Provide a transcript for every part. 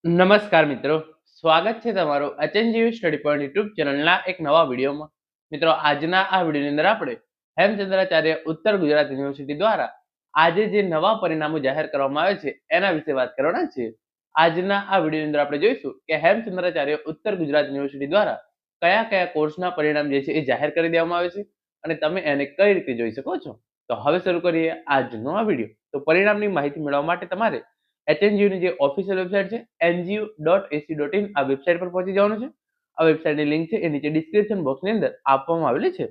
નમસ્કાર મિત્રો, સ્વાગત છે તમારું એચએનજીયુ સ્ટડી પોઈન્ટ યુટ્યુબ ચેનલના એક નવા વિડીયોમાં. મિત્રો, આજના આ વિડીયોની અંદર આપણે હેમચંદ્રાચાર્ય ઉત્તર ગુજરાત યુનિવર્સિટી દ્વારા આજે જે નવા પરિણામો જાહેર કરવામાં આવે છે એના વિશે વાત કરવાના છીએ. આજના આ વિડીયોની અંદર આપણે જોઈશું કે હેમચંદ્રાચાર્ય ઉત્તર ગુજરાત યુનિવર્સિટી દ્વારા કયા કયા કોર્સના પરિણામ જે છે એ જાહેર કરી દેવામાં આવે છે અને તમે એને કઈ રીતે જોઈ શકો છો. તો હવે શરૂ કરીએ આજનો આ વિડીયો. તો પરિણામની માહિતી મેળવવા માટે તમારે એચએનજીયુની જે ઓફિશિયલ વેબસાઇટ છે ngu.ac.in આ વેબસાઇટ પર પહોંચી જવાનું છે. આ વેબસાઇટની લિંક છે એ નીચે ડિસ્ક્રિપ્શન બોક્સની અંદર આપવામાં આવેલી છે.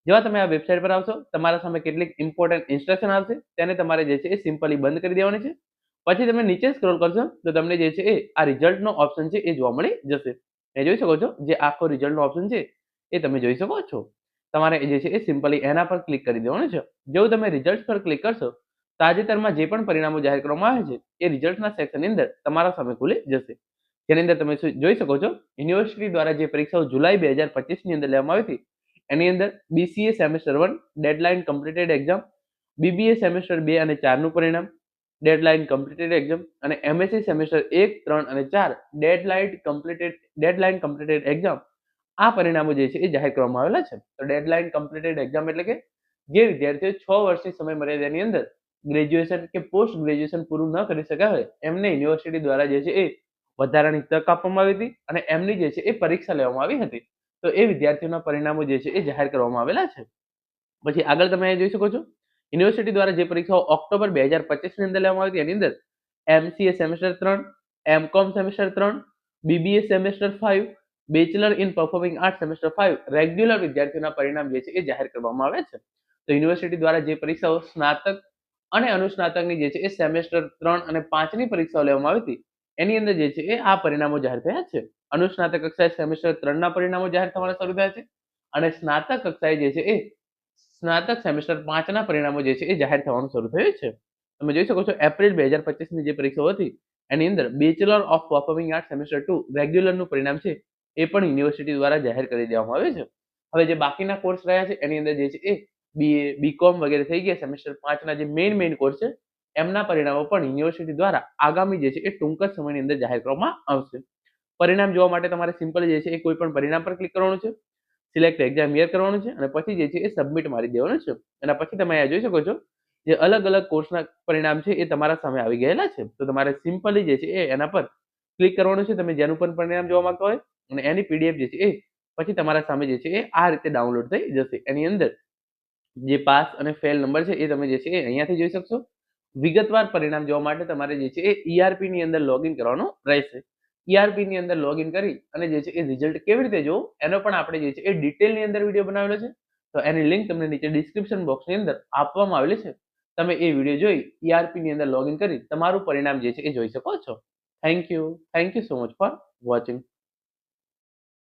જેવા તમે આ વેબસાઇટ પર આવશો, તમારા સામે કેટલીક ઇમ્પોર્ટન્ટ ઇન્સ્ટ્રક્શન આવશે, તેને તમારે જે છે એ સિમ્પલી બંધ કરી દેવાની છે. પછી તમે નીચે સ્ક્રોલ કરશો તો તમને જે છે એ આ રિઝલ્ટનો ઓપ્શન છે એ જોવા મળી જશે. એ જોઈ શકો છો, જે આખો રિઝલ્ટનો ઓપ્શન છે એ તમે જોઈ શકો છો. તમારે જે છે એ સિમ્પલી એના પર ક્લિક કરી દેવાનું છે. જેવું તમે રિઝલ્ટ પર ક્લિક કરશો, તાજેતરમાં જે પણ પરિણામો જાહેર કરવામાં આવે છે એ રિઝલ્ટના સેક્શનની અંદર તમારા સામે ખુલી જશે. જેની અંદર તમે જોઈ શકો છો, યુનિવર્સિટી દ્વારા જે પરીક્ષાઓ જુલાઈ 2025 ની અંદર લેવામાં આવી હતી એની અંદર BCA semester 1 deadline completed exam, BBA semester 2 અને 4 નું પરિણામ ડેડલાઇન કમ્પ્લીટેડ એક્ઝામ અને એમએસસી સેમેસ્ટર 1, 3 અને 4 ડેડલાઇન કમ્પ્લીટેડ એક્ઝામ આ પરિણામો જે છે એ જાહેર કરવામાં આવેલા છે. તો ડેડલાઇન કમ્પ્લીટેડ એક્ઝામ એટલે કે જે વિદ્યાર્થીઓ 6 વર્ષની સમય મર્યાદાની અંદર ગ્રેજ્યુએશન કે પોસ્ટ ગ્રેજ્યુએશન પૂરું ન કરી શક્યા હોય એમને યુનિવર્સિટી દ્વારા જે છે એ વધારાની તક આપવામાં આવી હતી અને એમની જે છે એ પરીક્ષા લેવામાં આવી હતી. તો એ વિદ્યાર્થીઓના પરિણામો જે છે એ જાહેર કરવામાં આવેલા છે. પછી આગળ તમે જોઈ શકો છો, યુનિવર્સિટી દ્વારા જે પરીક્ષાઓ ઓક્ટોબર 2025 ની અંદર લેવામાં આવી હતી એની અંદર MCA semester 3, MCom semester 3, BBA semester 5, bachelor in performing art semester 5 regular વિદ્યાર્થીઓના પરિણામ જે છે એ જાહેર કરવામાં આવે છે. તો યુનિવર્સિટી દ્વારા જે પરીક્ષાઓ સ્નાતક અને અનુસ્નાતકની જે છે એ સેમેસ્ટર 3 અને 5 ની પરીક્ષાઓ લેવામાં આવી હતી એની અંદર જે છે એ આ પરિણામો જાહેર થયા છે. અનુસ્નાતક કક્ષાએ સેમેસ્ટર 3 ના પરિણામો જાહેર થવાના શરૂ થયા છે અને સ્નાતક કક્ષાએ જે છે એ સ્નાતક સેમેસ્ટર 5 ના પરિણામો જે છે એ જાહેર થવાનું શરૂ થયું છે. તમે જોઈ શકો છો, એપ્રિલ 2025 ની જે પરીક્ષાઓ હતી એની અંદર bachelor of performing art semester 2 regular નું પરિણામ છે એ પણ યુનિવર્સિટી દ્વારા જાહેર કરી દેવામાં આવ્યું છે. હવે જે બાકીના કોર્સ રહ્યા છે એની અંદર જે છે એ બીએ, બીકોમ વગેરે થઈ ગયા સેમેસ્ટર 5 ના જે મેઇન કોર્સ છે એમના પરિણામો પણ યુનિવર્સિટી દ્વારા આગામી જે છે એ ટૂંક જ સમયની અંદર જાહેર કરવામાં આવશે. પરિણામ જોવા માટે તમારે સિમ્પલ જે છે એ કોઈ પણ પરિણામ પર ક્લિક કરવાનું છે, સિલેક્ટ એક્ઝામ યર કરવાનું છે અને પછી જે છે એ સબમિટ મારી દેવાનું છે. એના પછી તમે અહીંયા જોઈ શકો છો, જે અલગ અલગ કોર્સના પરિણામ છે એ તમારા સામે આવી ગયેલા છે. તો તમારે સિમ્પલી જે છે એ એના પર ક્લિક કરવાનું છે, તમે જેનું પણ પરિણામ જોવા માંગતા હોય, અને એની પીડીએફ જે છે એ પછી તમારા સામે જે છે એ આ રીતે ડાઉનલોડ થઈ જશે. એની અંદર જે પાસ અને ફેલ નંબર છે એ તમે જે છે એ અહીંયાથી જોઈ શકશો. વિગતવાર પરિણામ જોવા માટે તમારે જે છે એ ઈઆરપી ની અંદર લોગિન કરવાનું રહેશે. ઈઆરપી ની અંદર લોગિન કરી અને જે છે એ રિઝલ્ટ કેવી રીતે જોવું એનો પણ આપણે જે છે એ ડિટેલની અંદર વિડીયો બનાવેલો છે. તો એની લિંક તમને નીચે ડિસ્ક્રિપ્શન બોક્સની અંદર આપવામાં આવેલી છે. તમે એ વિડીયો જોઈ ઈઆરપી ની અંદર લોગિન કરી તમારું પરિણામ જે છે એ જોઈ શકો છો. Thank you so much for watching.